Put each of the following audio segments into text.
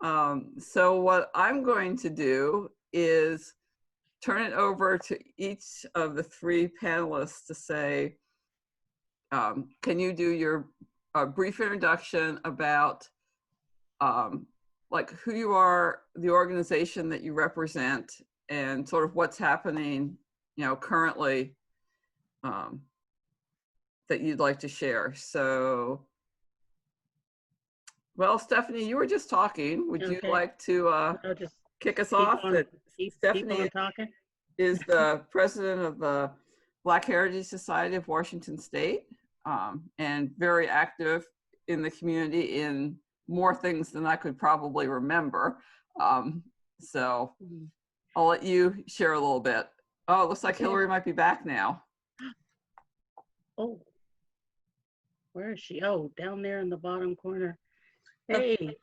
So what I'm going to do is turn it over to each of the three panelists to say, can you do your brief introduction about like who you are, the organization that you represent, and sort of what's happening, currently that you'd like to share. So, well, Stephanie, you were just talking. Would you like to I'll just kick us off? Stephanie keep on talking. Is the president of the Black Heritage Society of Washington State, and very active in the community in more things than I could probably remember. So I'll let you share a little bit. Oh, it looks like Hillary might be back now. Oh, where is she? Oh, down there in the bottom corner. Hey.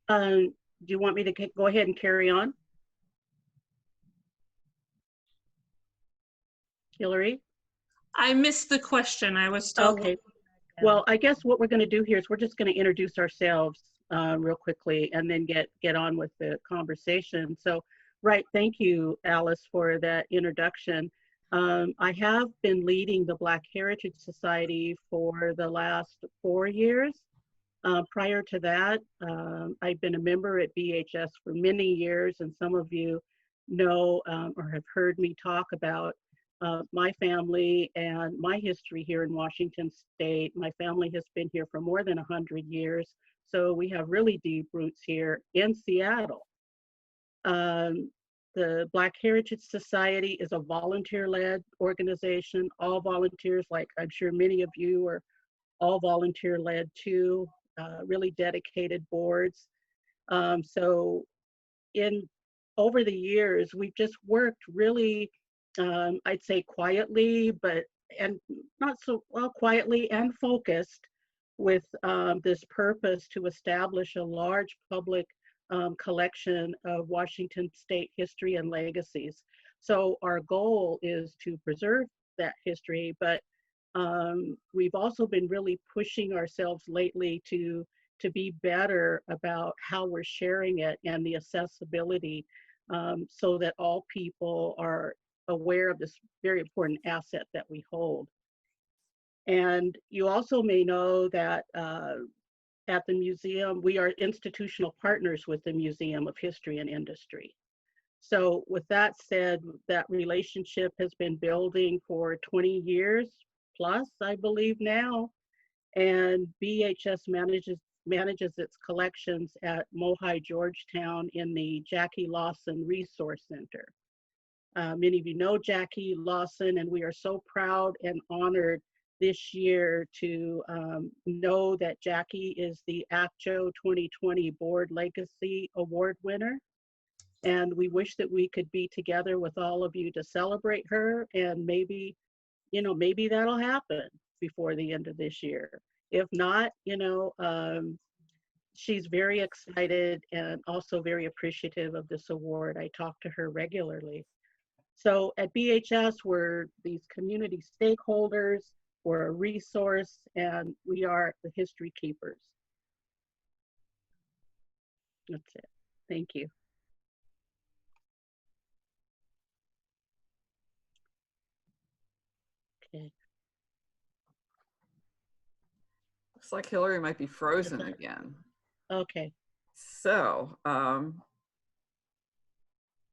Do you want me to go ahead and carry on? Hillary? I missed the question. I was still okay. Well, I guess what we're going to do here is we're just going to introduce ourselves real quickly and then get on with the conversation. So, right, thank you, Alice, for that introduction. I have been leading the Black Heritage Society for the last 4 years. Prior to that, I've been a member at BHS for many years, and some of you know or have heard me talk about my family and my history here in Washington State. My family has been here for more than 100 years, so we have really deep roots here in Seattle. The Black Heritage Society is a volunteer-led organization. All volunteers, like I'm sure many of you are all volunteer-led too, really dedicated boards. So over the years, we've just worked really, I'd say quietly, and not so well, quietly and focused with this purpose to establish a large public collection of Washington State history and legacies. So our goal is to preserve that history, but we've also been really pushing ourselves lately to be better about how we're sharing it and the accessibility, so that all people are aware of this very important asset that we hold. And you also may know that at the museum, we are institutional partners with the Museum of History and Industry. So with that said, that relationship has been building for 20 years plus, I believe now, and BHS manages its collections at MOHAI, Georgetown in the Jackie Lawson Resource Center. Many of you know Jackie Lawson, and we are so proud and honored this year to know that Jackie is the ACJO 2020 Board Legacy Award winner. And we wish that we could be together with all of you to celebrate her, and maybe that'll happen before the end of this year. If not, she's very excited and also very appreciative of this award. I talk to her regularly. So at BHS, we're these community stakeholders, we're a resource, and we are the history keepers. That's it. Thank you. Okay. Looks like Hillary might be frozen again. Okay. So,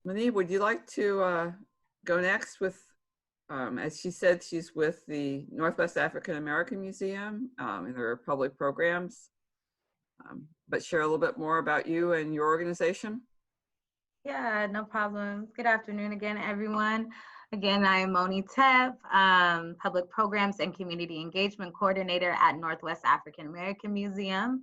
Moni, would you like to go next with, as she said, she's with the Northwest African American Museum in their public programs, but share a little bit more about you and your organization? Yeah, no problem. Good afternoon again, everyone. Again, I am Moni, Public Programs and Community Engagement Coordinator at Northwest African American Museum.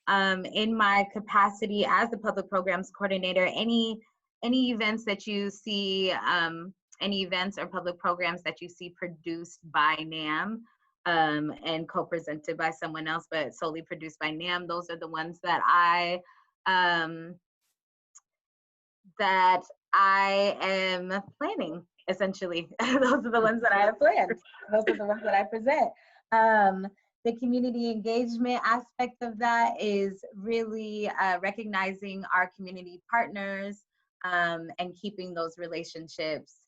In my capacity as the Public Programs Coordinator, any events that you see, any events or public programs that you see produced by NAM and co-presented by someone else, but solely produced by NAM, those are the ones that I am planning, essentially. Those are the ones that I have planned. Those are the ones that I present. The community engagement aspect of that is really recognizing our community partners and keeping those relationships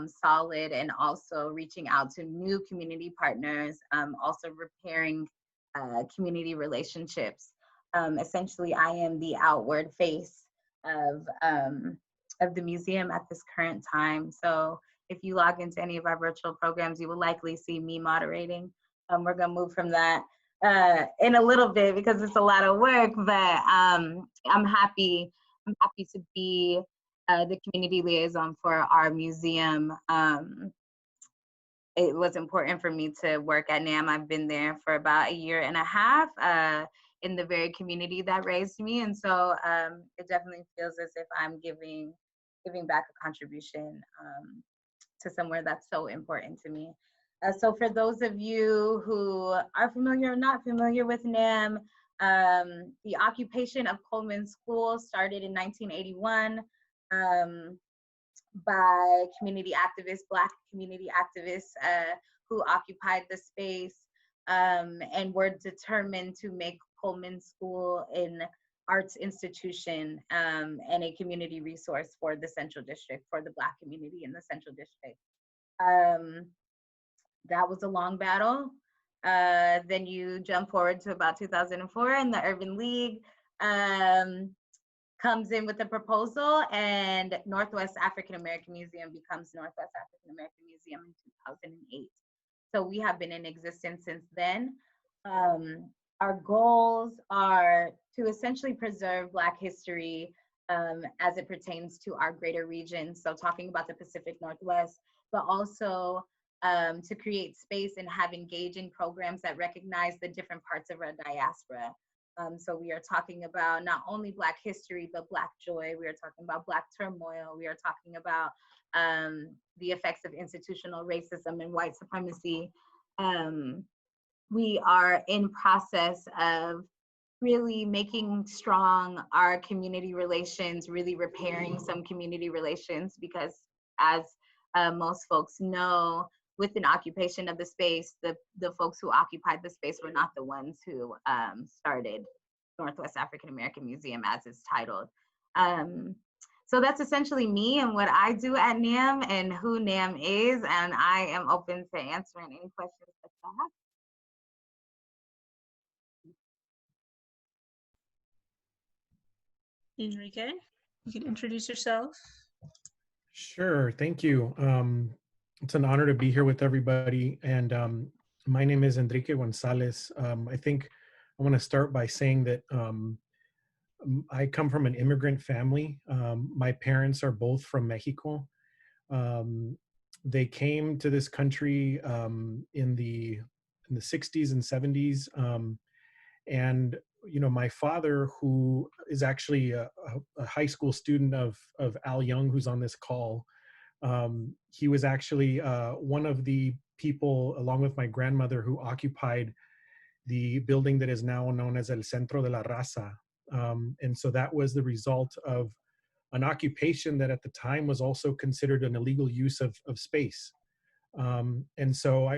solid, and also reaching out to new community partners, also repairing community relationships. Essentially, I am the outward face of the museum at this current time. So if you log into any of our virtual programs, you will likely see me moderating. We're gonna move from that in a little bit because it's a lot of work, but I'm happy to be the community liaison for our museum. It was important for me to work at NAM. I've been there for about 1.5 years in the very community that raised me, and so it definitely feels as if I'm giving back a contribution to somewhere that's so important to me. So for those of you who are familiar or not familiar with NAM, the occupation of Coleman School started in 1981 by community activists, Black community activists who occupied the space and were determined to make Coleman School an arts institution and a community resource for the Central District, for the Black community in the Central District. That was a long battle. Then you jump forward to about 2004, and the Urban League comes in with a proposal, and Northwest African American Museum becomes Northwest African American Museum in 2008. So we have been in existence since then. Our goals are to essentially preserve Black history as it pertains to our greater region. So talking about the Pacific Northwest, but also to create space and have engaging programs that recognize the different parts of our diaspora. So we are talking about not only Black history, but Black joy. We are talking about Black turmoil. We are talking about the effects of institutional racism and white supremacy. We are in process of really making strong our community relations, really repairing some community relations, because as most folks know, with an occupation of the space, the folks who occupied the space were not the ones who started Northwest African American Museum as it's titled. So that's essentially me and what I do at NAM and who NAM is, and I am open to answering any questions that you have. Enrique, you can introduce yourself. Sure, thank you. It's an honor to be here with everybody. And my name is Enrique Gonzalez. I think I want to start by saying that I come from an immigrant family. My parents are both from Mexico. They came to this country in the 60s and 70s. And you know, my father, who is actually a high school student of Al Young, who's on this call, he was actually one of the people, along with my grandmother, who occupied the building that is now known as El Centro de la Raza. And so that was the result of an occupation that at the time was also considered an illegal use of space. And so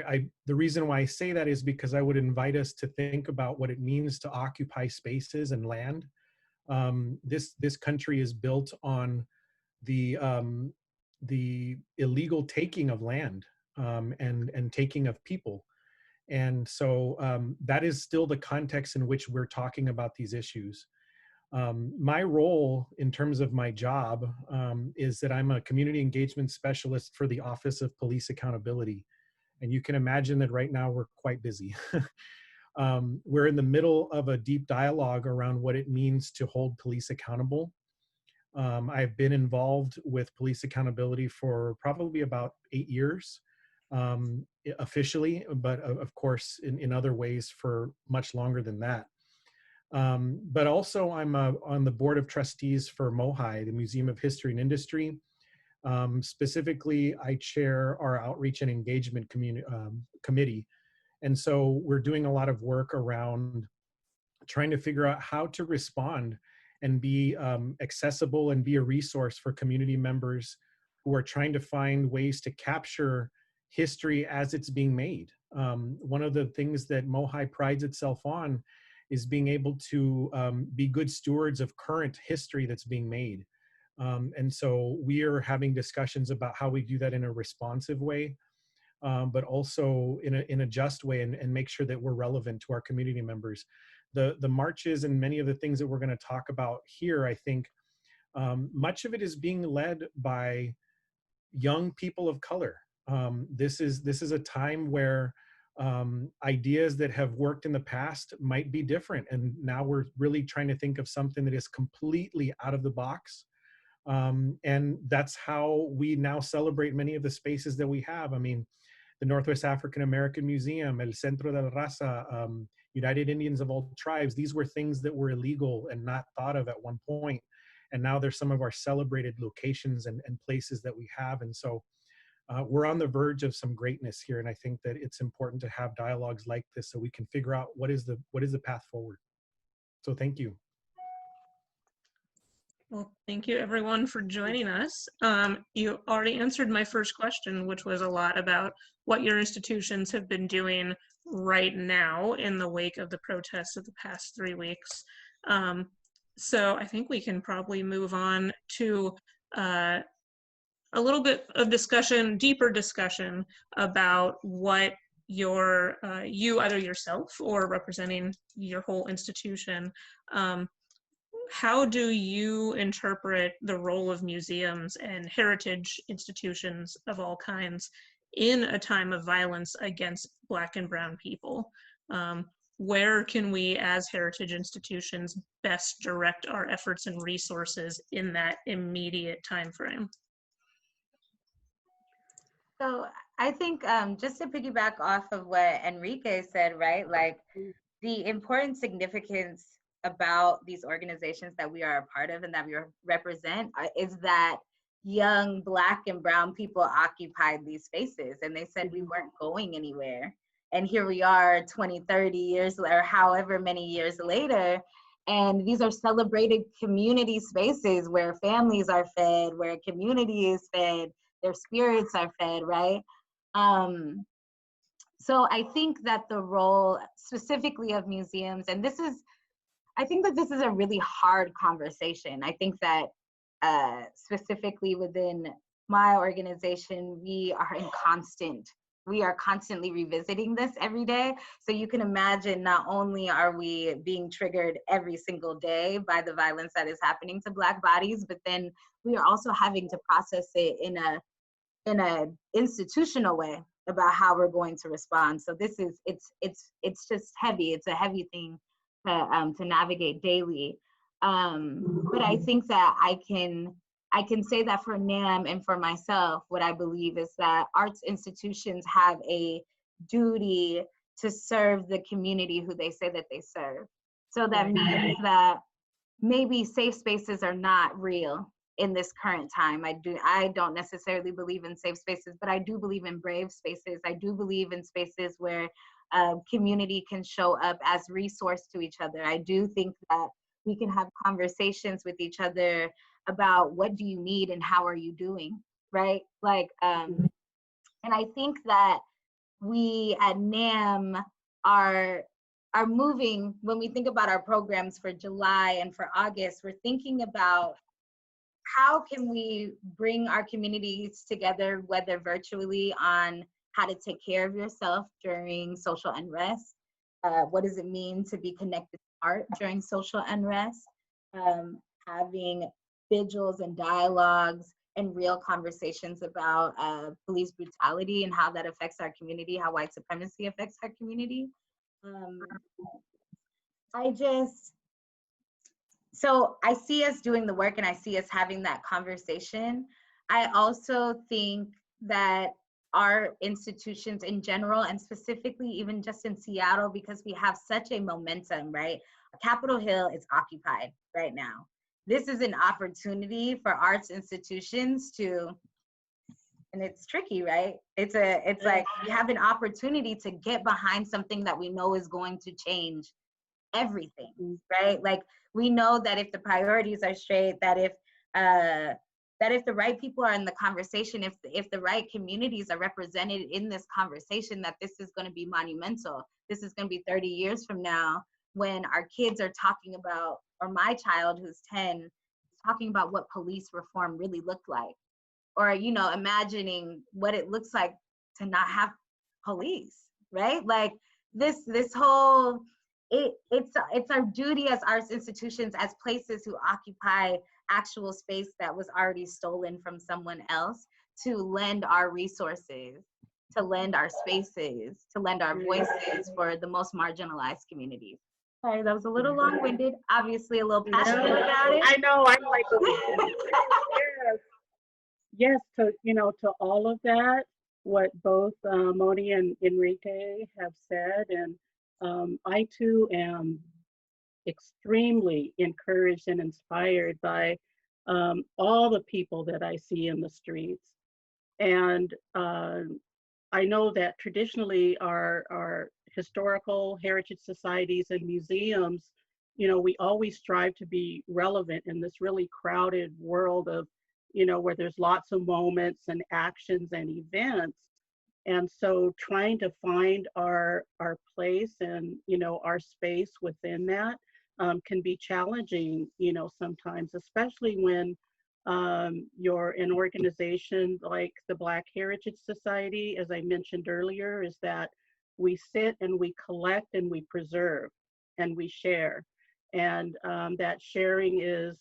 the reason why I say that is because I would invite us to think about what it means to occupy spaces and land. This country is built on the illegal taking of land and taking of people. And so that is still the context in which we're talking about these issues. My role in terms of my job is that I'm a community engagement specialist for the Office of Police Accountability. And you can imagine that right now we're quite busy. We're in the middle of a deep dialogue around what it means to hold police accountable. I've been involved with police accountability for probably about 8 years, officially, but of course in other ways for much longer than that. But also I'm on the board of trustees for MOHAI, the Museum of History and Industry. Specifically, I chair our outreach and engagement committee. And so we're doing a lot of work around trying to figure out how to respond and be accessible and be a resource for community members who are trying to find ways to capture history as it's being made. One of the things that MOHAI prides itself on is being able to be good stewards of current history that's being made. And so we are having discussions about how we do that in a responsive way, but also in a just way, and make sure that we're relevant to our community members. The marches and many of the things that we're going to talk about here, I think much of it is being led by young people of color. This is a time where ideas that have worked in the past might be different, and now we're really trying to think of something that is completely out of the box. And that's how we now celebrate many of the spaces that we have. I mean, the Northwest African American Museum, El Centro de la Raza, United Indians of All Tribes, these were things that were illegal and not thought of at one point. And now they're some of our celebrated locations and places that we have. And so we're on the verge of some greatness here. And I think that it's important to have dialogues like this so we can figure out what is the path forward. So thank you. Well, thank you everyone for joining us. You already answered my first question, which was a lot about what your institutions have been doing right now in the wake of the protests of the past 3 weeks. So I think we can probably move on to a little bit of discussion, deeper discussion about what your, you either yourself or representing your whole institution, how do you interpret the role of museums and heritage institutions of all kinds in a time of violence against Black and Brown people? Where can we as heritage institutions best direct our efforts and resources in that immediate time frame? So I think just to piggyback off of what Enrique said, right? Like the important significance about these organizations that we are a part of and that we represent is that young Black and Brown people occupied these spaces, and they said we weren't going anywhere. And here we are 20, 30 years or however many years later, and these are celebrated community spaces where families are fed, where community is fed, their spirits are fed, right? So I think that the role specifically of museums, and I think that this is a really hard conversation. I think that specifically within my organization, we are constantly revisiting this every day. So you can imagine not only are we being triggered every single day by the violence that is happening to Black bodies, but then we are also having to process it in a institutional way about how we're going to respond. So this is, it's just heavy. It's a heavy thing to navigate daily. But I think that I can say that for NAM and for myself, what I believe is that arts institutions have a duty to serve the community who they say that they serve. So that means that maybe safe spaces are not real in this current time. I don't necessarily believe in safe spaces, but I do believe in brave spaces. I do believe in spaces where community can show up as resource to each other. I do think that we can have conversations with each other about what do you need and how are you doing, right? Like, and I think that we at NAM are moving, when we think about our programs for July and for August, we're thinking about how can we bring our communities together, whether virtually, on how to take care of yourself during social unrest. What does it mean to be connected to art during social unrest? Having vigils and dialogues and real conversations about police brutality and how that affects our community, how white supremacy affects our community. So I see us doing the work and I see us having that conversation. I also think that our institutions in general, and specifically even just in Seattle, because we have such a momentum, right? Capitol Hill is occupied right now. This is an opportunity for arts institutions to, and it's tricky, right? It's like we have an opportunity to get behind something that we know is going to change everything, right? Like we know that if the priorities are straight, that if that if the right people are in the conversation, if the right communities are represented in this conversation, that this is going to be monumental. This is going to be 30 years from now when our kids are talking about, or my child who's 10 is talking about what police reform really looked like, or, you know, imagining what it looks like to not have police, right? Like this whole, it's our duty as arts institutions, as places who occupy actual space that was already stolen from someone else, to lend our resources, to lend our spaces, to lend our voices for the most marginalized communities. Sorry, that was a little long-winded, obviously a little passionate about it. I know, I'm like, yes. Yes, to, you know, to all of that, what both Moni and Enrique have said, and I too am extremely encouraged and inspired by all the people that I see in the streets. And I know that traditionally our historical heritage societies and museums, you know, we always strive to be relevant in this really crowded world of, you know, where there's lots of moments and actions and events. And so trying to find our place and, you know, our space within that can be challenging, you know, sometimes, especially when you're an organization like the Black Heritage Society, as I mentioned earlier, is that we sit and we collect and we preserve and we share. And that sharing is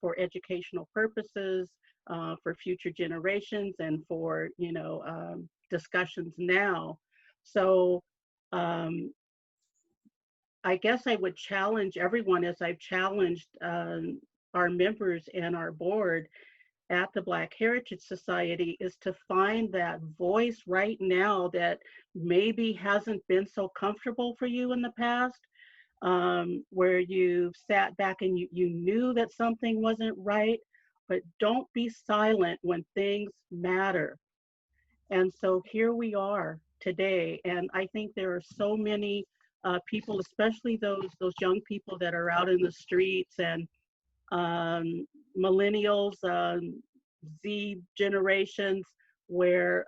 for educational purposes, for future generations, and for, you know, discussions now. So I guess I would challenge everyone, as I've challenged our members and our board at the Black Heritage Society, is to find that voice right now that maybe hasn't been so comfortable for you in the past, where you've sat back and you knew that something wasn't right, but don't be silent when things matter. And so here we are today, and I think there are so many people, especially those young people that are out in the streets, and millennials, Z generations, where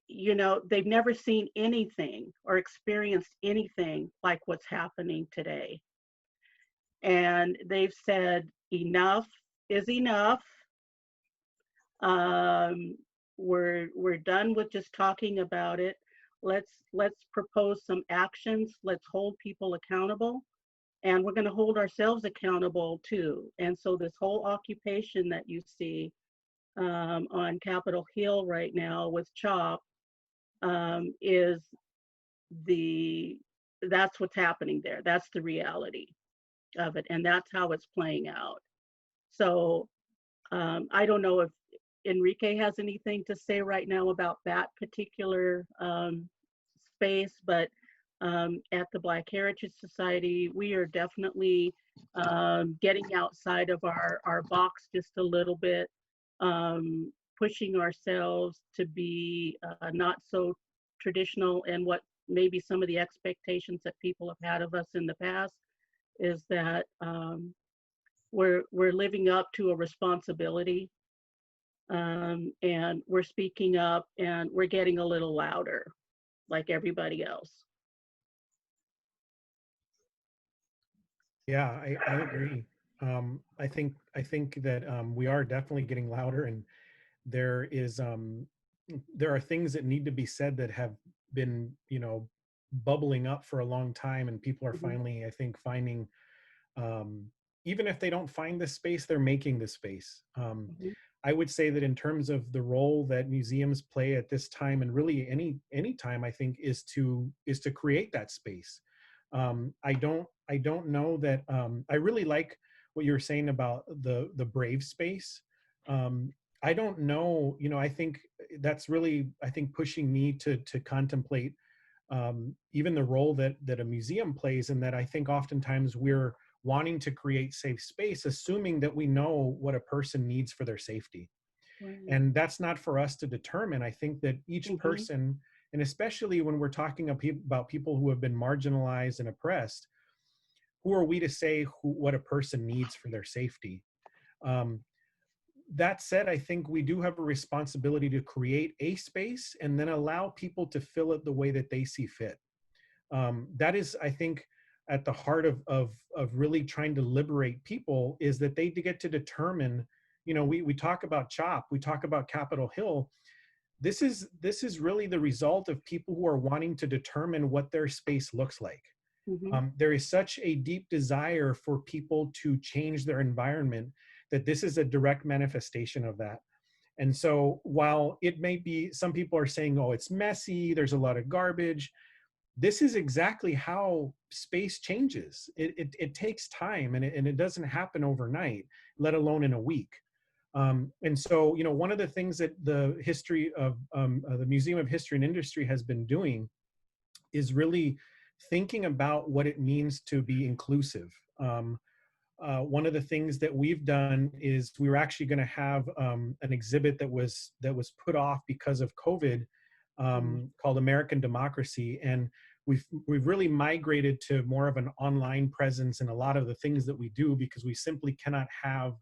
you know, they've never seen anything or experienced anything like what's happening today. And they've said, enough is enough. We're done with just talking about it. Let's propose some actions. Let's hold people accountable, and we're going to hold ourselves accountable too. And so this whole occupation that you see on Capitol Hill right now with CHOP is that's what's happening there. That's the reality of it, and that's how it's playing out. So I don't know if Enrique has anything to say right now about that particular space, but at the Black Heritage Society, we are definitely getting outside of our box just a little bit, pushing ourselves to be not so traditional, and what maybe some of the expectations that people have had of us in the past is that we're living up to a responsibility, and we're speaking up, and we're getting a little louder like everybody else. Yeah, I agree. I think that we are definitely getting louder, and there are things that need to be said that have been, you know, bubbling up for a long time, and people are finally, I think, finding, even if they don't find the space, they're making the space. I would say that in terms of the role that museums play at this time, and really any time, I think, is to create that space. I don't know that I really like what you're saying about the brave space. I don't know, you know, I think that's really, I think, pushing me to contemplate even the role that a museum plays, and that I think oftentimes we're wanting to create safe space, assuming that we know what a person needs for their safety. And that's not for us to determine. I think that each person, and especially when we're talking about people who have been marginalized and oppressed, who are we to say what a person needs for their safety? that said, I think we do have a responsibility to create a space and then allow people to fill it the way that they see fit. That is, I think, at the heart of really trying to liberate people, is that they get to determine, we talk about CHOP, we talk about Capitol Hill. This is really the result of people who are wanting to determine what their space looks like. There is such a deep desire for people to change their environment that this is a direct manifestation of that. And so while it may be, some people are saying, oh, it's messy, there's a lot of garbage, this is exactly how space changes. It takes time, and it doesn't happen overnight, let alone in a week. And so, one of the things that the history of the Museum of History and Industry has been doing is really thinking about what it means to be inclusive. One of the things that we've done is we were actually going to have an exhibit that was put off because of COVID, called American Democracy, and we've really migrated to more of an online presence in a lot of the things that we do, because we simply cannot have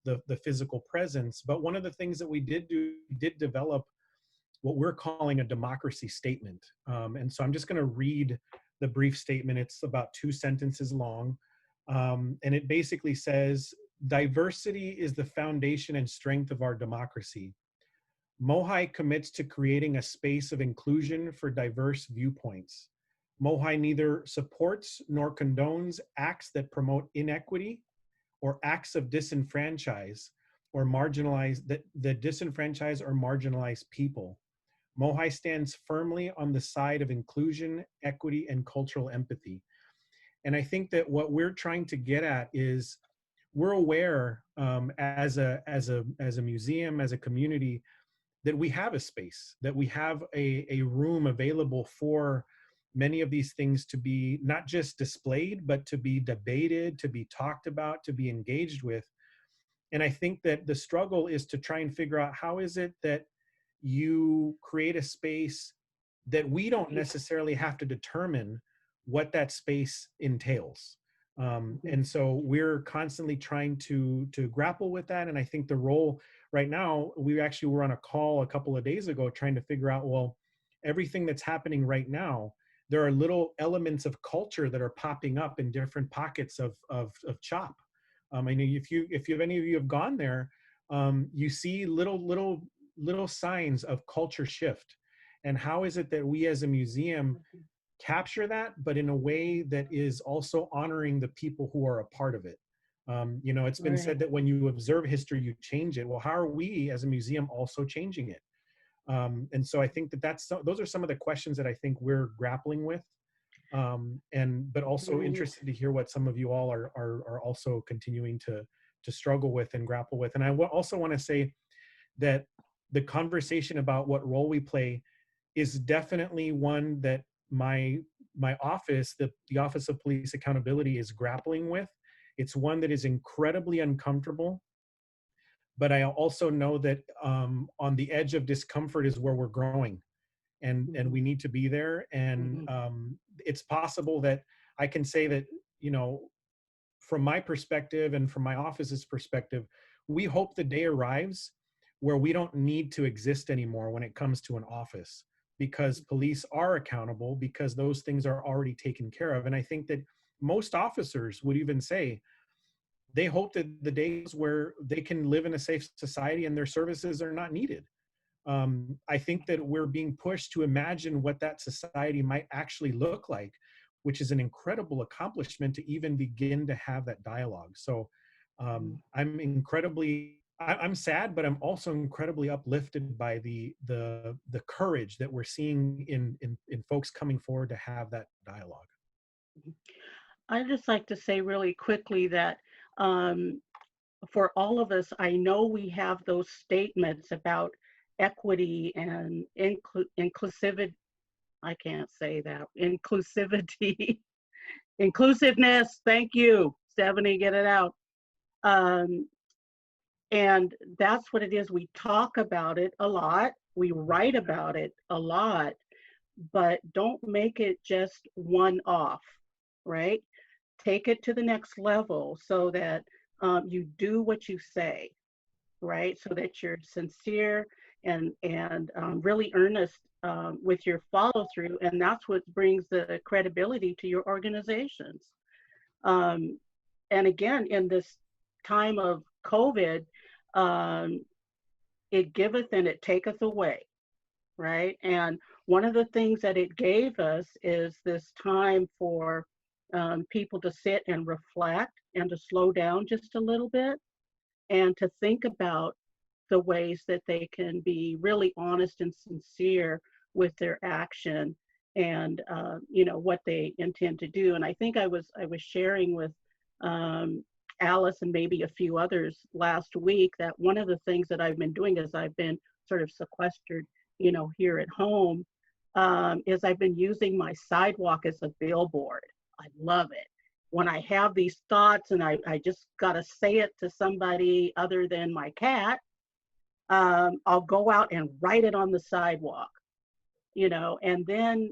the physical presence. But one of the things that we did develop what we're calling a democracy statement. And so I'm just going to read the brief statement. It's about 2 sentences long. And it basically says, diversity is the foundation and strength of our democracy. MOHAI commits to creating a space of inclusion for diverse viewpoints. MOHAI neither supports nor condones acts that promote inequity or acts of disenfranchise or marginalize, that disenfranchise or marginalize people. MOHAI stands firmly on the side of inclusion, equity, and cultural empathy. And I think that what we're trying to get at is, we're aware as a museum, as a community, that we have a space, that we have a room available for many of these things to be not just displayed, but to be debated, to be talked about, to be engaged with. And I think that the struggle is to try and figure out, how is it that you create a space that we don't necessarily have to determine what that space entails. And so we're constantly trying to grapple with that. And I think the role right now, we actually were on a call a couple of days ago trying to figure out, well, everything that's happening right now, there are little elements of culture that are popping up in different pockets of CHOP. I mean, if any of you have gone there, you see little signs of culture shift. And how is it that we as a museum capture that, but in a way that is also honoring the people who are a part of it? It's been said that when you observe history, you change it. Well, how are we as a museum also changing it? And so I think that those are some of the questions that I think we're grappling with, but also interested to hear what some of you all are also continuing to struggle with and grapple with. And I also want to say that the conversation about what role we play is definitely one that my office, the Office of Police Accountability, is grappling with. It's one that is incredibly uncomfortable. But I also know that on the edge of discomfort is where we're growing, and we need to be there. And it's possible that I can say that, from my perspective and from my office's perspective, we hope the day arrives where we don't need to exist anymore when it comes to an office, because police are accountable, because those things are already taken care of. And I think that most officers would even say, they hope that the days where they can live in a safe society and their services are not needed. I think that we're being pushed to imagine what that society might actually look like, which is an incredible accomplishment to even begin to have that dialogue. So I'm sad, but I'm also incredibly uplifted by the courage that we're seeing in folks coming forward to have that dialogue. I'd just like to say really quickly that for all of us, I know we have those statements about equity and inclusivity. I can't say that. Inclusivity. Inclusiveness. Thank you, Stephanie, get it out. And that's what it is. We talk about it a lot. We write about it a lot, but don't make it just one off, right? Take it to the next level so that you do what you say. right? So that you're sincere and really earnest with your follow through, and that's what brings the credibility to your organizations. And again, in this time of COVID, it giveth and it taketh away, right? And one of the things that it gave us is this time for people to sit and reflect and to slow down just a little bit and to think about the ways that they can be really honest and sincere with their action and you know, what they intend to do. And I think I was sharing with Alice and maybe a few others last week that one of the things that I've been doing is I've been sort of sequestered, you know, here at home, is I've been using my sidewalk as a billboard. I love it. When I have these thoughts and I just got to say it to somebody other than my cat, I'll go out and write it on the sidewalk, you know, and then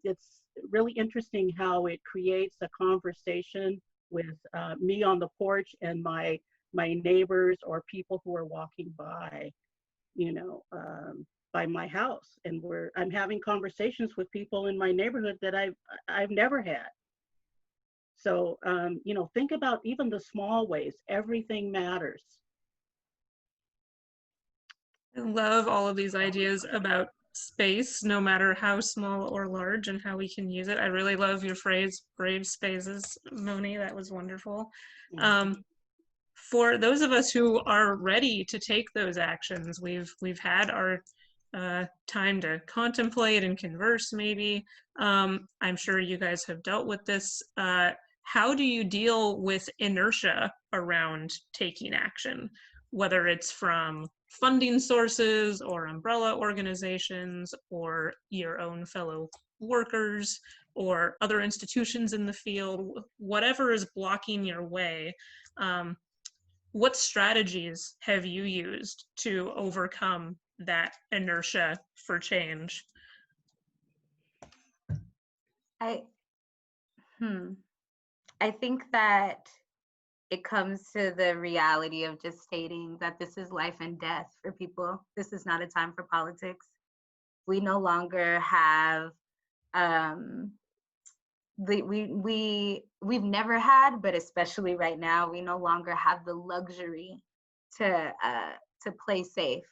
it's really interesting how it creates a conversation with me on the porch and my neighbors or people who are walking by, you know, by my house. And I'm having conversations with people in my neighborhood that I've never had. So, you know, think about even the small ways. Everything matters. I love all of these ideas about space, no matter how small or large, and how we can use it. I really love your phrase, brave spaces, Moni. That was wonderful. For those of us who are ready to take those actions, we've had our time to contemplate and converse, maybe. I'm sure you guys have dealt with this. How do you deal with inertia around taking action, whether it's from funding sources or umbrella organizations or your own fellow workers or other institutions in the field, whatever is blocking your way? What strategies have you used to overcome that inertia for change? I think that it comes to the reality of just stating that this is life and death for people. This is not a time for politics. We no longer have we've never had, but especially right now, we no longer have the luxury to play safe,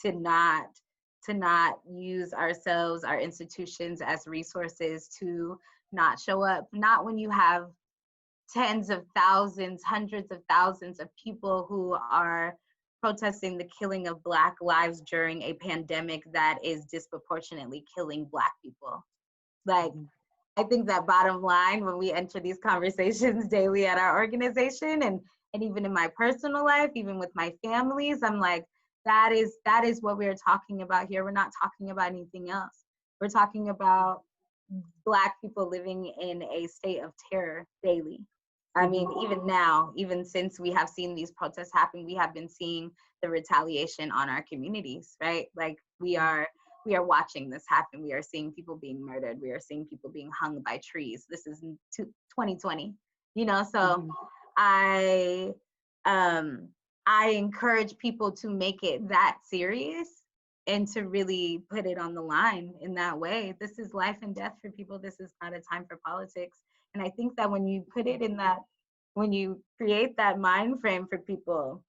to not use ourselves, our institutions as resources, to not show up, not when you have tens of thousands, hundreds of thousands of people who are protesting the killing of Black lives during a pandemic that is disproportionately killing Black people. Like, I think that bottom line, when we enter these conversations daily at our organization and even in my personal life, even with my families, I'm like, that is what we're talking about here. We're not talking about anything else. We're talking about Black people living in a state of terror daily. I mean, even now, even since we have seen these protests happen, we have been seeing the retaliation on our communities, right? Like we are watching this happen. We are seeing people being murdered. We are seeing people being hung by trees. This is 2020, you know? So I encourage people to make it that serious and to really put it on the line in that way. This is life and death for people. This is not a time for politics. And I think that when you put it in that, when you create that mind frame for people,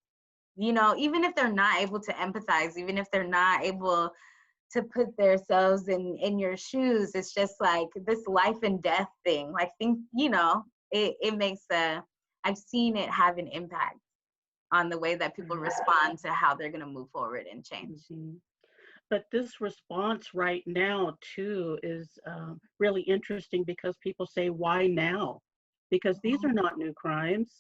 you know, even if they're not able to empathize, even if they're not able to put themselves in your shoes, it's just like this life and death thing. Like, think, you know, it makes I've seen it have an impact on the way that people respond to how they're going to move forward and change. But this response right now, too, is really interesting because people say, why now? Because these are not new crimes.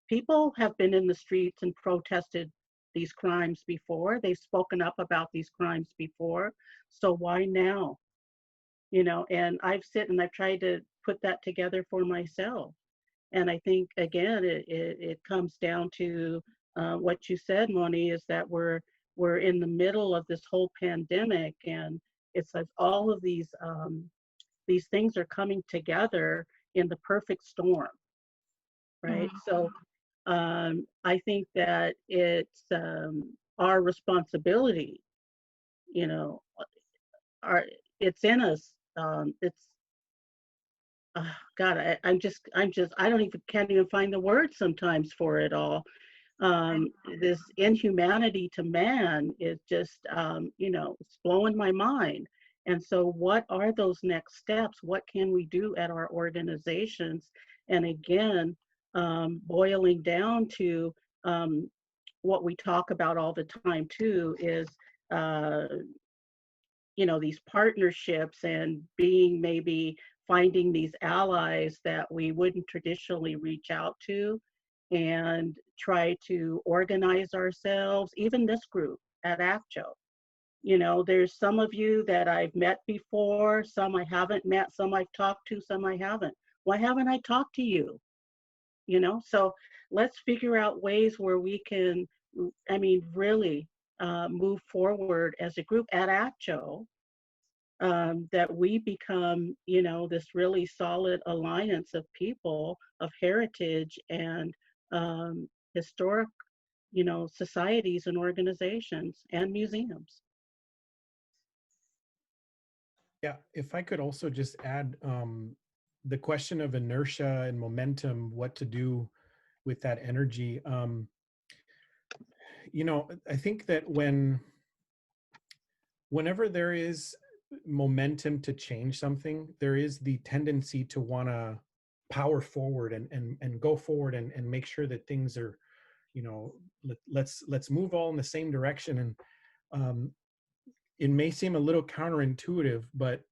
People have been in the streets and protested these crimes before. They've spoken up about these crimes before. So why now? You know, and I've tried to put that together for myself. And I think, again, it comes down to what you said, Moni, is that we're in the middle of this whole pandemic, and it's like all of these things are coming together in the perfect storm, right? So I think that it's our responsibility, you know, our, it's in us. It's God, I don't even can't even find the words sometimes for it all. This inhumanity to man is just, it's blowing my mind. And so, what are those next steps? What can we do at our organizations? And again, boiling down to what we talk about all the time too is, uh, these partnerships and being maybe finding these allies that we wouldn't traditionally reach out to and try to organize ourselves, even this group at ACTO. There's some of you that I've met before, some I haven't met, some I've talked to, some I haven't. Why haven't I talked to you? So let's figure out ways where we can, really move forward as a group at ACTO, that we become, this really solid alliance of people of heritage and historic, societies and organizations and museums. Yeah, if I could also just add the question of inertia and momentum, what to do with that energy. I think that whenever there is momentum to change something, there is the tendency to want to power forward and go forward and make sure that things are, let's move all in the same direction. And it may seem a little counterintuitive, but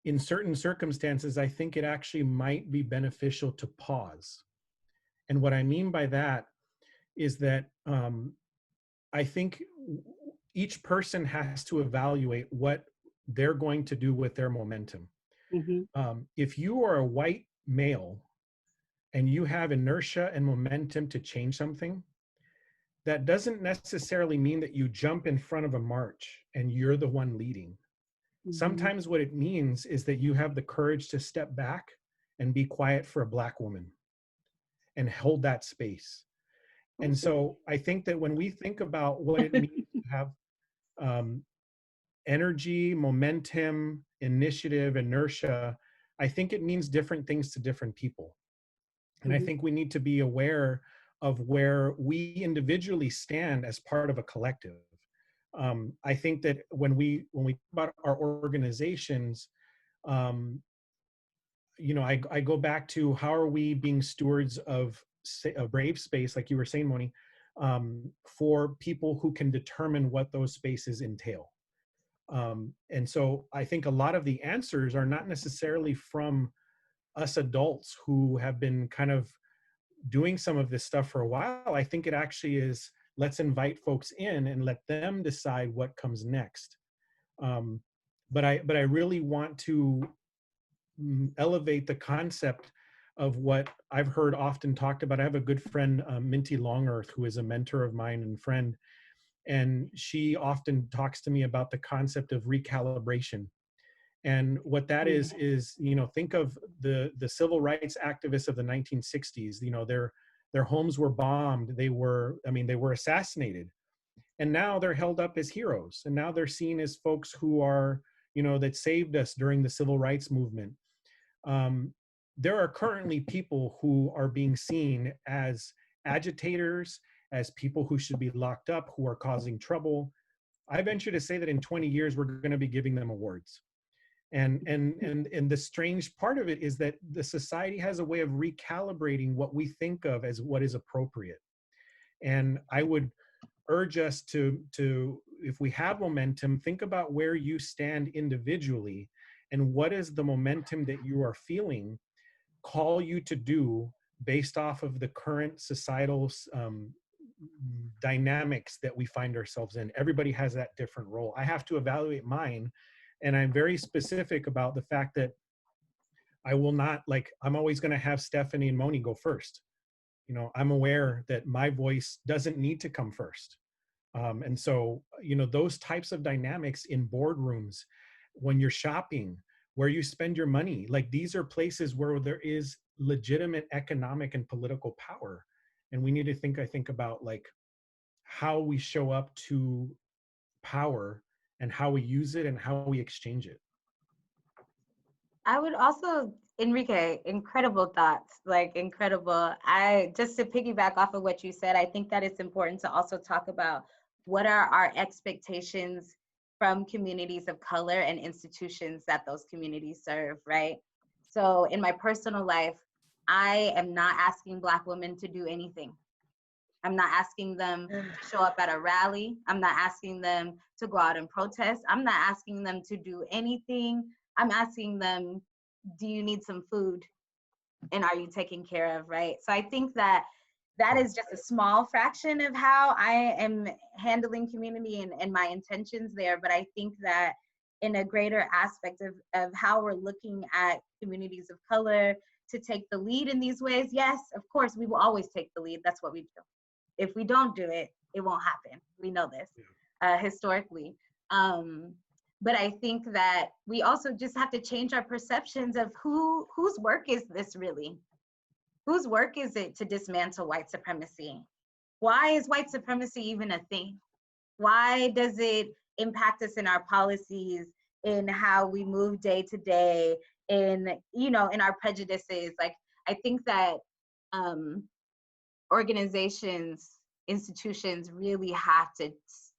in certain circumstances, I think it actually might be beneficial to pause. And what I mean by that is that I think each person has to evaluate what they're going to do with their momentum. Mm-hmm. If you are a white male and you have inertia and momentum to change something, that doesn't necessarily mean that you jump in front of a march and you're the one leading. Mm-hmm. Sometimes what it means is that you have the courage to step back and be quiet for a Black woman and hold that space. And so I think that when we think about what it means to have energy, momentum, initiative, inertia, I think it means different things to different people. And I think we need to be aware of where we individually stand as part of a collective. I think that when we talk about our organizations, I go back to how are we being stewards of a brave space, like you were saying, Moni, for people who can determine what those spaces entail. And so I think a lot of the answers are not necessarily from us adults who have been kind of doing some of this stuff for a while. I think it actually is, let's invite folks in and let them decide what comes next. But I really want to elevate the concept of what I've heard often talked about. I have a good friend, Minty Longearth, who is a mentor of mine and friend. And she often talks to me about the concept of recalibration. And what that is, think of the civil rights activists of the 1960s. Their homes were bombed. They were assassinated. And now they're held up as heroes. And now they're seen as folks who are, that saved us during the civil rights movement. There are currently people who are being seen as agitators, as people who should be locked up, who are causing trouble. I venture to say that in 20 years, we're going to be giving them awards. And the strange part of it is that the society has a way of recalibrating what we think of as what is appropriate. And I would urge us to, if we have momentum, think about where you stand individually and what is the momentum that you are feeling call you to do based off of the current societal dynamics that we find ourselves in. Everybody has that different role. I have to evaluate mine. And I'm very specific about the fact that I will not, I'm always going to have Stephanie and Moni go first. I'm aware that my voice doesn't need to come first. And so, those types of dynamics in boardrooms, when you're shopping, where you spend your money, these are places where there is legitimate economic and political power. And we need to think, I think, about like how we show up to power and how we use it and how we exchange it. I would also, Enrique, incredible thoughts, like incredible. Just to piggyback off of what you said, I think that it's important to also talk about what are our expectations from communities of color and institutions that those communities serve, right? So in my personal life, I am not asking Black women to do anything. I'm not asking them to show up at a rally. I'm not asking them to go out and protest. I'm not asking them to do anything. I'm asking them, do you need some food? And are you taken care of, right? So I think that that is just a small fraction of how I am handling community and my intentions there. But I think that in a greater aspect of how we're looking at communities of color to take the lead in these ways, yes, of course, we will always take the lead. That's what we do. If we don't do it, it won't happen. We know this historically. But I think that we also just have to change our perceptions of whose work is this really? Whose work is it to dismantle white supremacy? Why is white supremacy even a thing? Why does it impact us in our policies, in how we move day to day, in our prejudices? Like, I think that organizations, institutions really have to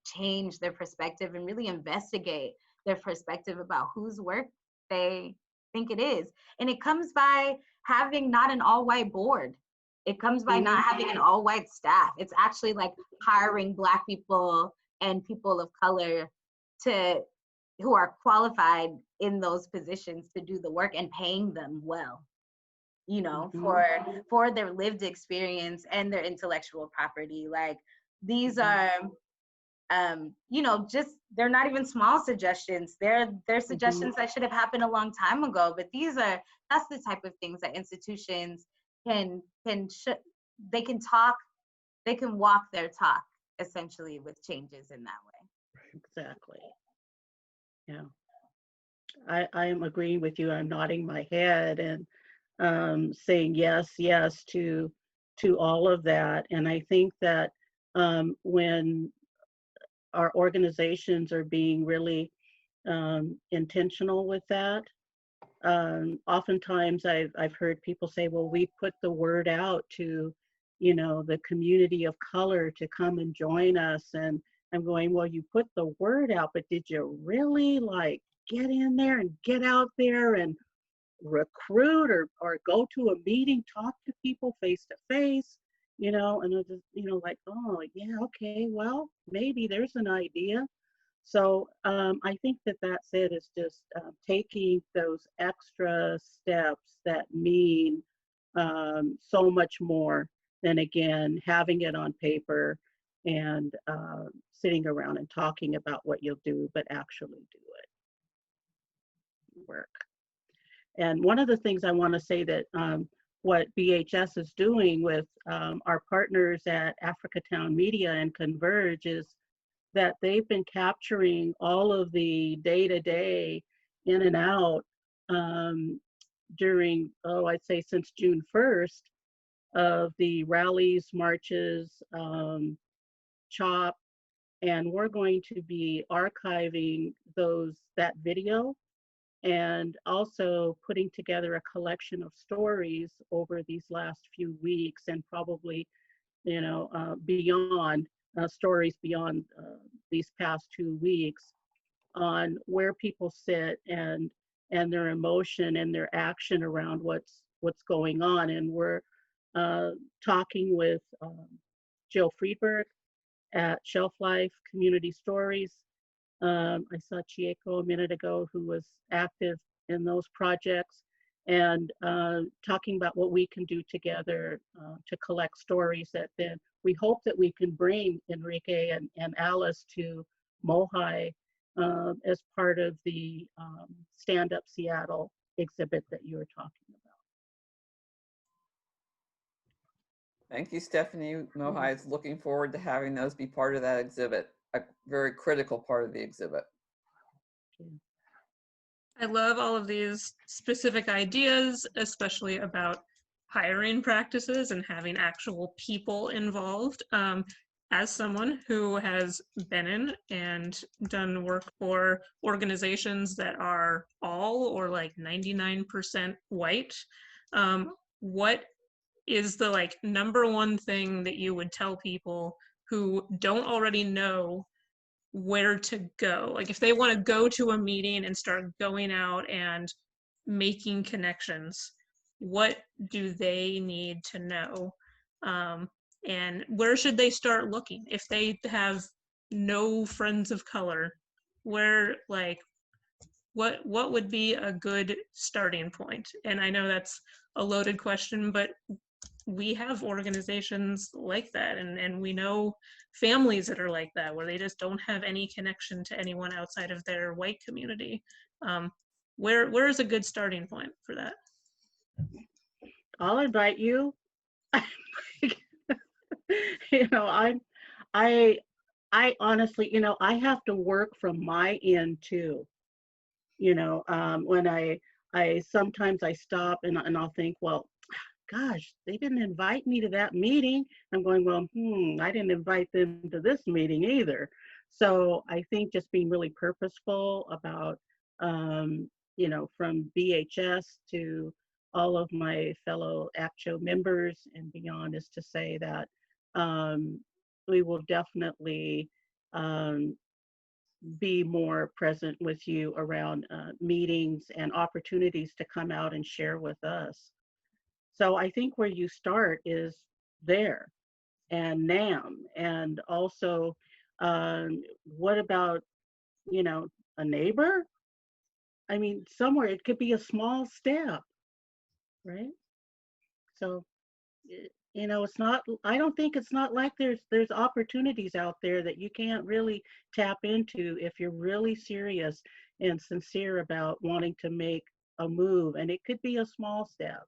change their perspective and really investigate their perspective about whose work they think it is. And it comes by having not an all-white board. It comes by not having an all-white staff. It's actually like hiring Black people and people of color who are qualified in those positions to do the work and paying them well, for their lived experience and their intellectual property. Like, these are just, they're not even small suggestions. They're suggestions that should have happened a long time ago. But that's the type of things that institutions they can walk their talk, essentially, with changes in that way. Exactly. Yeah. I am agreeing with you. I'm nodding my head and saying yes to all of that. And I think that when our organizations are being really intentional with that. Oftentimes I've heard people say, well, we put the word out to, the community of color to come and join us. And I'm going, well, you put the word out, but did you really like get in there and get out there and recruit or go to a meeting, talk to people face to face? And it's just, like, oh, yeah, okay, well, maybe there's an idea. So I think that's it, is just taking those extra steps that mean so much more than, again, having it on paper and sitting around and talking about what you'll do, but actually do it. Work. And one of the things I want to say that what BHS is doing with our partners at Africatown Media and Converge is that they've been capturing all of the day-to-day in and out during, I'd say since June 1st, of the rallies, marches, CHOP, and we're going to be archiving that video and also putting together a collection of stories over these last few weeks, and probably, beyond stories beyond these past 2 weeks, on where people sit and their emotion and their action around what's going on. And we're talking with Jill Friedberg at Shelf Life Community Stories. I saw Chieko a minute ago, who was active in those projects, and talking about what we can do together to collect stories that then we hope that we can bring Enrique and Alice to MOHAI as part of the Stand Up Seattle exhibit that you were talking about. Thank you, Stephanie. MOHAI is looking forward to having those be part of that exhibit, a very critical part of the exhibit. I love all of these specific ideas, especially about hiring practices and having actual people involved. As someone who has been in and done work for organizations that are all or like 99% white, what is the like number one thing that you would tell people who don't already know where to go? Like if they want to go to a meeting and start going out and making connections, what do they need to know? And where should they start looking? If they have no friends of color, where, like, what would be a good starting point? And I know that's a loaded question, but we have organizations like that, and we know families that are like that, where they just don't have any connection to anyone outside of their white community. Where is a good starting point for that? I'll invite you. You know, I honestly, you know, I have to work from my end too. You know, when I sometimes I stop and I'll think, well, gosh, they didn't invite me to that meeting. I'm going, well, I didn't invite them to this meeting either. So I think just being really purposeful about, you know, from BHS to all of my fellow ACTSHO members and beyond, is to say that we will definitely be more present with you around meetings and opportunities to come out and share with us. So I think where you start is there and NAM. And also, what about, you know, a neighbor? I mean, somewhere it could be a small step, right? So, you know, it's not, I don't think it's not like there's opportunities out there that you can't really tap into if you're really serious and sincere about wanting to make a move. And it could be a small step,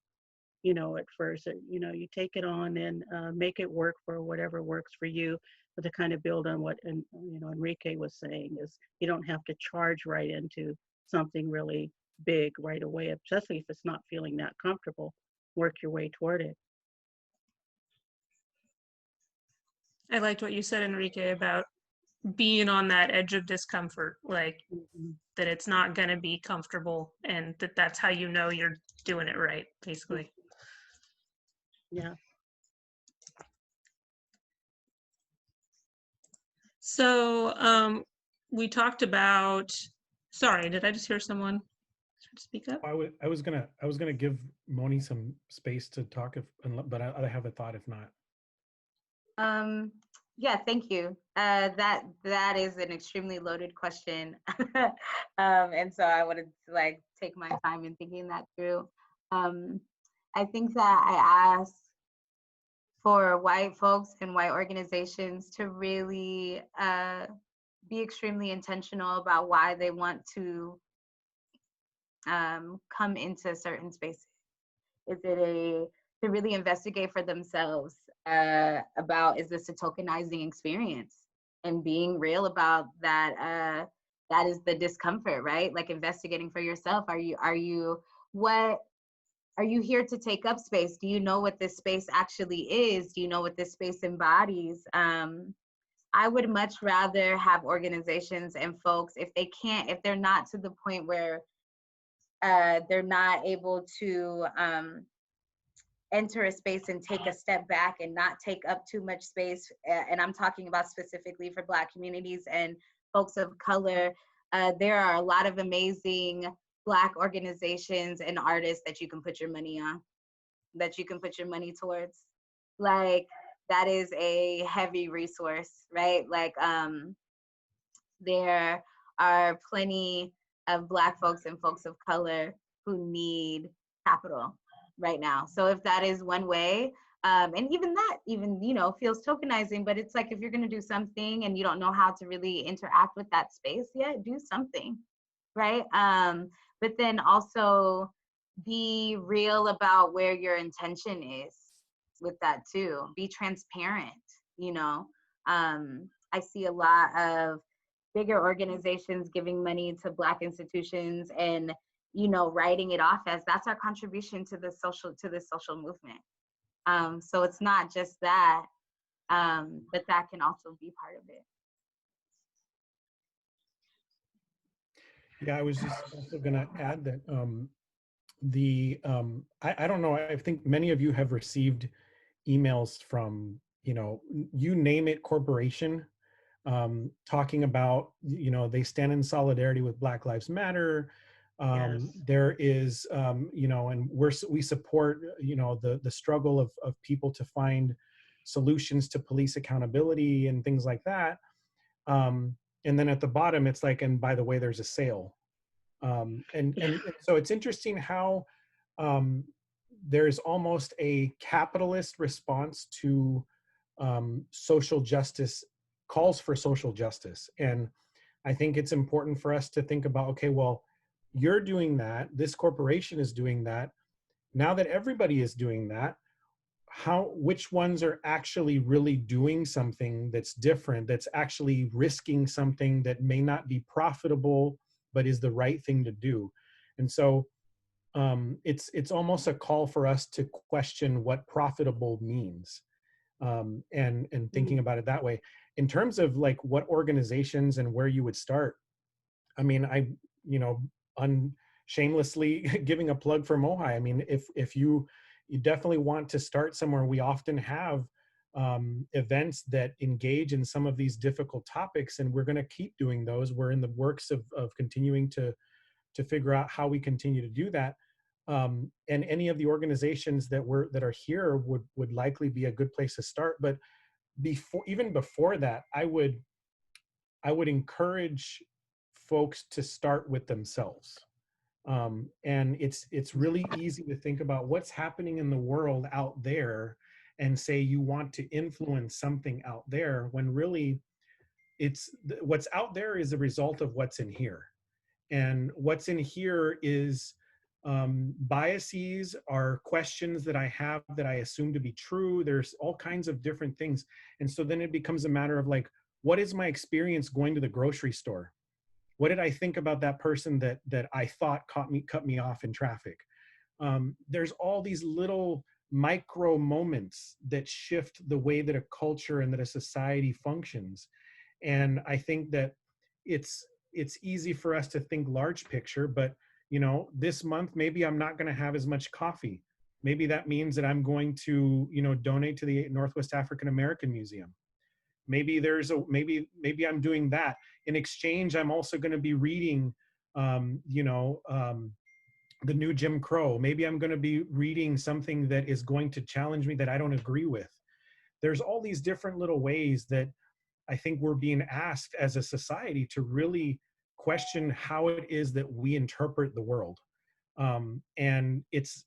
you know, at first. You know, you take it on and make it work for whatever works for you. But to kind of build on what, you know, Enrique was saying, is you don't have to charge right into something really big right away, especially if it's not feeling that comfortable. Work your way toward it. I liked what you said, Enrique, about being on that edge of discomfort, like that it's not going to be comfortable, and that's how you know you're doing it right, basically. Yeah. So we talked about, sorry, did I just hear someone speak up? I was gonna give Moni some space to talk, but I have a thought if not. Yeah, thank you. That is an extremely loaded question. And so I wanted to like take my time in thinking that through. I think that I asked for white folks and white organizations to really be extremely intentional about why they want to come into certain spaces. Is it to really investigate for themselves about, is this a tokenizing experience, and being real about that. That is the discomfort, right? Like investigating for yourself. Are you here to take up space? Do you know what this space actually is? Do you know what this space embodies? I would much rather have organizations and folks, if they're not to the point where they're not able to enter a space and take a step back and not take up too much space. And I'm talking about specifically for Black communities and folks of color. There are a lot of amazing Black organizations and artists that you can put your money on, that you can put your money towards. Like, that is a heavy resource, right? Like, there are plenty of Black folks and folks of color who need capital right now. So if that is one way, and even that, you know, feels tokenizing, but it's like, if you're gonna do something and you don't know how to really interact with that space yet, do something, right? But then also be real about where your intention is with that too. Be transparent, you know. I see a lot of bigger organizations giving money to Black institutions, and writing it off as that's our contribution to the social movement. So it's not just that, but that can also be part of it. Yeah, I was just also going to add that I don't know, I think many of you have received emails from, you name it, corporation, talking about, they stand in solidarity with Black Lives Matter. Yes. There is, and we support, the struggle of people to find solutions to police accountability and things like that. And then at the bottom, it's like, and by the way, there's a sale. And so it's interesting how there's almost a capitalist response to social justice, calls for social justice. And I think it's important for us to think about, okay, well, you're doing that, this corporation is doing that. Now that everybody is doing that, which ones are actually really doing something that's different, that's actually risking something that may not be profitable, but is the right thing to do? And so it's almost a call for us to question what profitable means, and thinking about it that way. In terms of like what organizations and where you would start, I mean, shamelessly giving a plug for MOHAI. I mean, if you definitely want to start somewhere, we often have events that engage in some of these difficult topics, and we're going to keep doing those. We're in the works of continuing to figure out how we continue to do that. And any of the organizations that are here would likely be a good place to start. But even before that, I would encourage folks to start with themselves. And it's really easy to think about what's happening in the world out there and say you want to influence something out there, when really what's out there is a result of what's in here. And what's in here is biases, are questions that I have that I assume to be true. There's all kinds of different things. And so then it becomes a matter of like, what is my experience going to the grocery store? What did I think about that person that I thought cut me off in traffic? There's all these little micro moments that shift the way that a culture and that a society functions. And I think that it's easy for us to think large picture, but this month, maybe I'm not going to have as much coffee. Maybe that means that I'm going to, donate to the Northwest African American Museum. Maybe maybe I'm doing that. In exchange, I'm also going to be reading, the new Jim Crow. Maybe I'm going to be reading something that is going to challenge me that I don't agree with. There's all these different little ways that I think we're being asked as a society to really question how it is that we interpret the world. And it's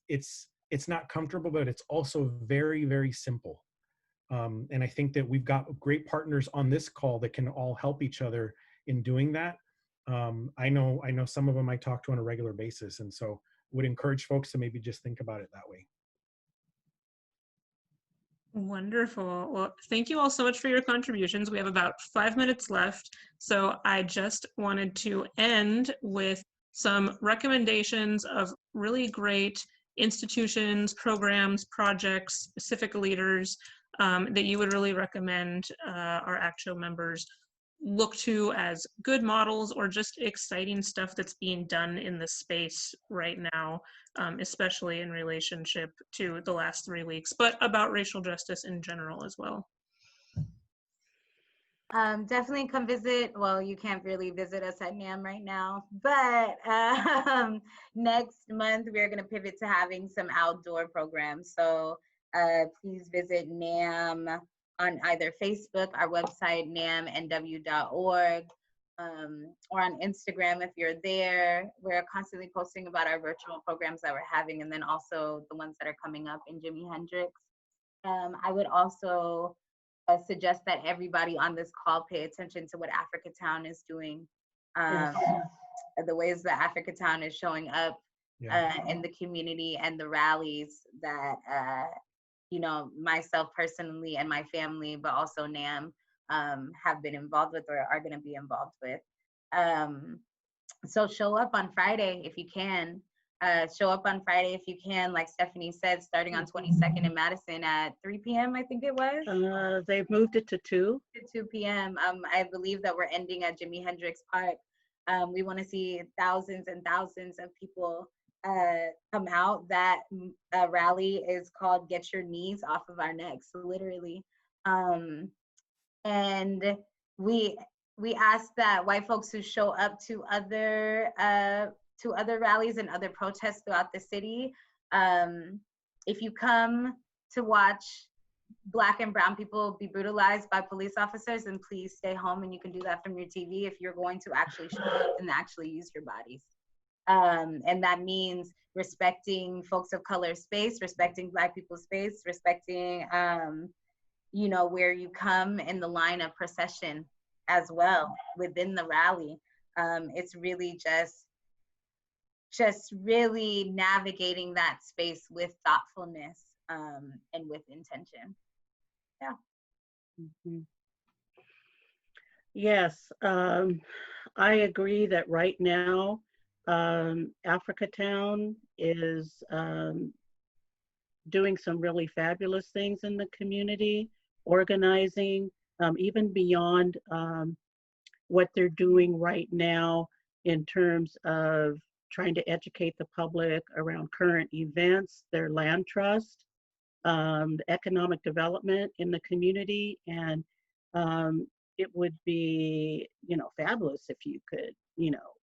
not comfortable, but it's also very, very simple. And I think that we've got great partners on this call that can all help each other in doing that. I know some of them I talk to on a regular basis, and so would encourage folks to maybe just think about it that way. Wonderful. Well, thank you all so much for your contributions. We have about 5 minutes left. So I just wanted to end with some recommendations of really great institutions, programs, projects, specific leaders that you would really recommend our ACTSHO members look to as good models, or just exciting stuff that's being done in the space right now, especially in relationship to the last 3 weeks, but about racial justice in general as well. Definitely come visit. Well, you can't really visit us at NAM right now, but next month we're going to pivot to having some outdoor programs. So please visit NAM on either Facebook, our website, namnw.org, or on Instagram if you're there. We're constantly posting about our virtual programs that we're having, and then also the ones that are coming up in Jimi Hendrix. I would also suggest that everybody on this call pay attention to what Africatown is doing, the ways that Africatown is showing up in the community, and the rallies that myself personally and my family, but also NAM, have been involved with or are going to be involved with. So show up on Friday if you can. Show up on Friday if you can, like Stephanie said, starting on 22nd in Madison at 3 p.m. I think it was. They've moved it to 2. To 2 p.m. I believe that we're ending at Jimi Hendrix Park. We want to see thousands and thousands of people come out. That rally is called "Get Your Knees Off of Our Necks," literally. And we ask that white folks who show up to other rallies and other protests throughout the city, if you come to watch Black and brown people be brutalized by police officers, then please stay home, and you can do that from your TV if you're going to actually show up and actually use your bodies. And that means respecting folks of color space, respecting Black people's space, respecting you know, where you come in the line of procession as well within the rally. It's really just really navigating that space with thoughtfulness and with intention. Yeah. Mm-hmm. Yes, I agree that right now, Africatown is doing some really fabulous things in the community, organizing, even beyond what they're doing right now in terms of trying to educate the public around current events, their land trust, the economic development in the community. And it would be, you know, fabulous if you could, you know,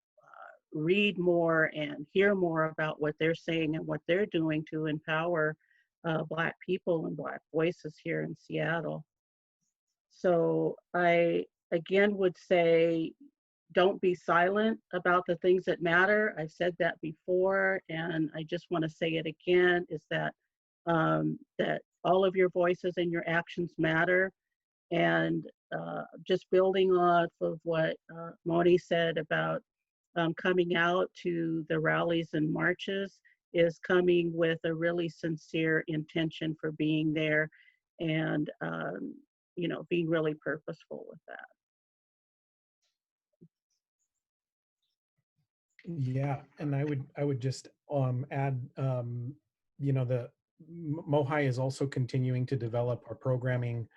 read more and hear more about what they're saying and what they're doing to empower Black people and Black voices here in Seattle. So I, again, would say, don't be silent about the things that matter. I've said that before, and I just want to say it again, is that that all of your voices and your actions matter. And just building off of what Moni said about coming out to the rallies and marches, is coming with a really sincere intention for being there, and you know, being really purposeful with that. Yeah, and I would just add, you know, the MOHAI is also continuing to develop our programming,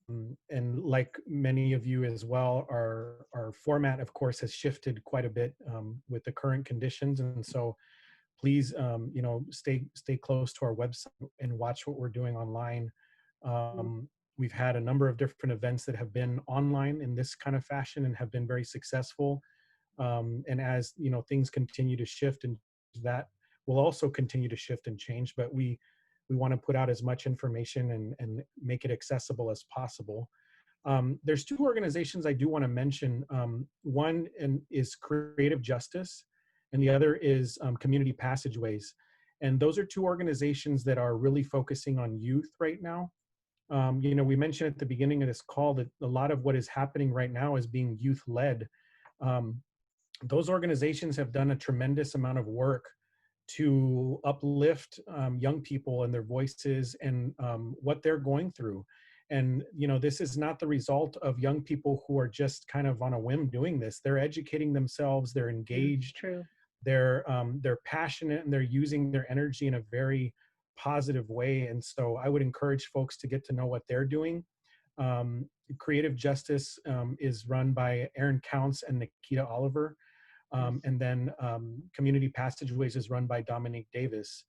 and like many of you as well, our format, of course, has shifted quite a bit with the current conditions, and so please, you know, stay close to our website and watch what we're doing online. We've had a number of different events that have been online in this kind of fashion and have been very successful. And as you know, things continue to shift, and that will also continue to shift and change. But we want to put out as much information and make it accessible as possible. There's 2 organizations I do want to mention. One is Creative Justice, and the other is Community Passageways. And those are 2 organizations that are really focusing on youth right now. You know, we mentioned at the beginning of this call that a lot of what is happening right now is being youth-led. Those organizations have done a tremendous amount of work to uplift young people and their voices and what they're going through. And, you know, this is not the result of young people who are just kind of on a whim doing this. They're educating themselves, they're engaged, True. they're passionate, and they're using their energy in a very positive way. And so I would encourage folks to get to know what they're doing. Creative Justice is run by Aaron Counts and Nikita Oliver. And then Community Passageways is run by Dominique Davis,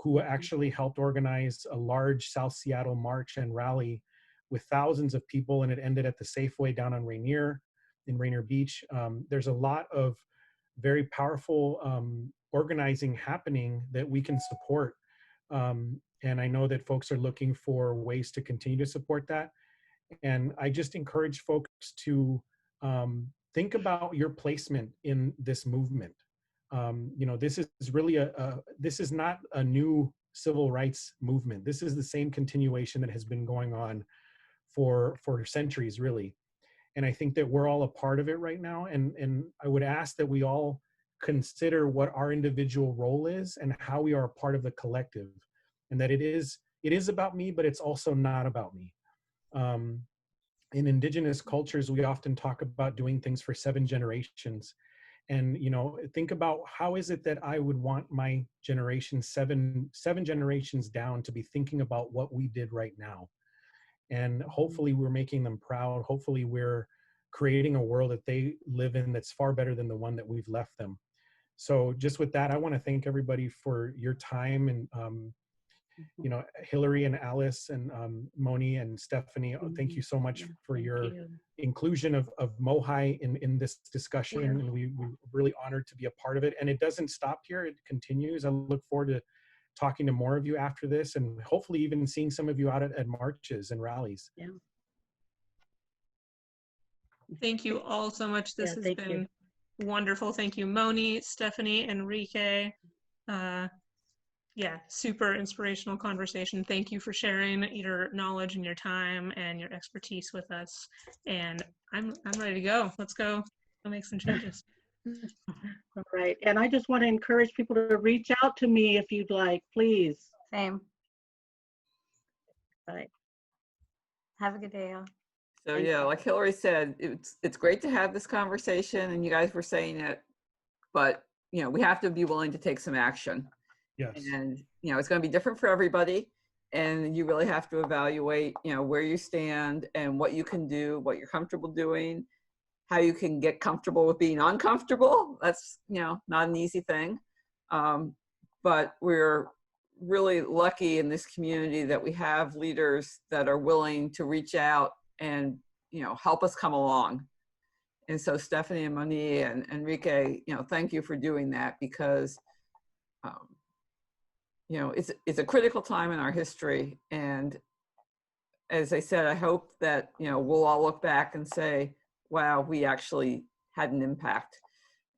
who actually helped organize a large South Seattle march and rally with thousands of people, and it ended at the Safeway down on Rainier, in Rainier Beach. There's a lot of very powerful organizing happening that we can support. And I know that folks are looking for ways to continue to support that. And I just encourage folks to think about your placement in this movement. You know, this is really this is not a new civil rights movement. This is the same continuation that has been going on for centuries, really. And I think that we're all a part of it right now. And I would ask that we all consider what our individual role is and how we are a part of the collective, and that it is about me, but it's also not about me. In Indigenous cultures, we often talk about doing things for 7 generations. And, you know, think about how is it that I would want my generation, seven generations down, to be thinking about what we did right now. And hopefully we're making them proud. Hopefully we're creating a world that they live in that's far better than the one that we've left them. So just with that, I want to thank everybody for your time. And, you know, Hillary and Alice and Moni and Stephanie, thank you so much for your inclusion of MOHAI in this discussion. And we're really honored to be a part of it. And it doesn't stop here, it continues. I look forward to talking to more of you after this, and hopefully even seeing some of you out at marches and rallies. Yeah. Thank you all so much. This has thank been you. wonderful. Thank you, Moni, Stephanie, Enrique. Yeah, super inspirational conversation. Thank you for sharing your knowledge and your time and your expertise with us. And I'm ready to go. Let's go. Go make some changes. All right. And I just want to encourage people to reach out to me if you'd like, please. Same. All right. Have a good day, y'all. So Thank yeah, you. like Hillary said, it's great to have this conversation, and you guys were saying it, but you know, we have to be willing to take some action. Yes. And you know, it's going to be different for everybody, and you really have to evaluate, you know, where you stand and what you can do, what you're comfortable doing, how you can get comfortable with being uncomfortable. That's, you know, not an easy thing. But we're really lucky in this community that we have leaders that are willing to reach out and, you know, help us come along. And so Stephanie and Moni and Enrique, you know, thank you for doing that, because, you know, it's a critical time in our history. And as I said, I hope that, you know, we'll all look back and say, wow, we actually had an impact.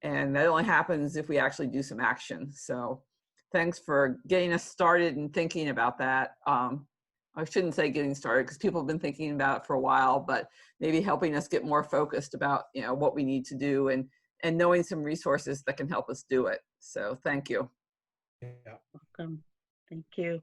And that only happens if we actually do some action. So thanks for getting us started and thinking about that. I shouldn't say getting started, because people have been thinking about it for a while, but maybe helping us get more focused about, you know, what we need to do, and knowing some resources that can help us do it. So thank you. Yeah. Welcome. Thank you.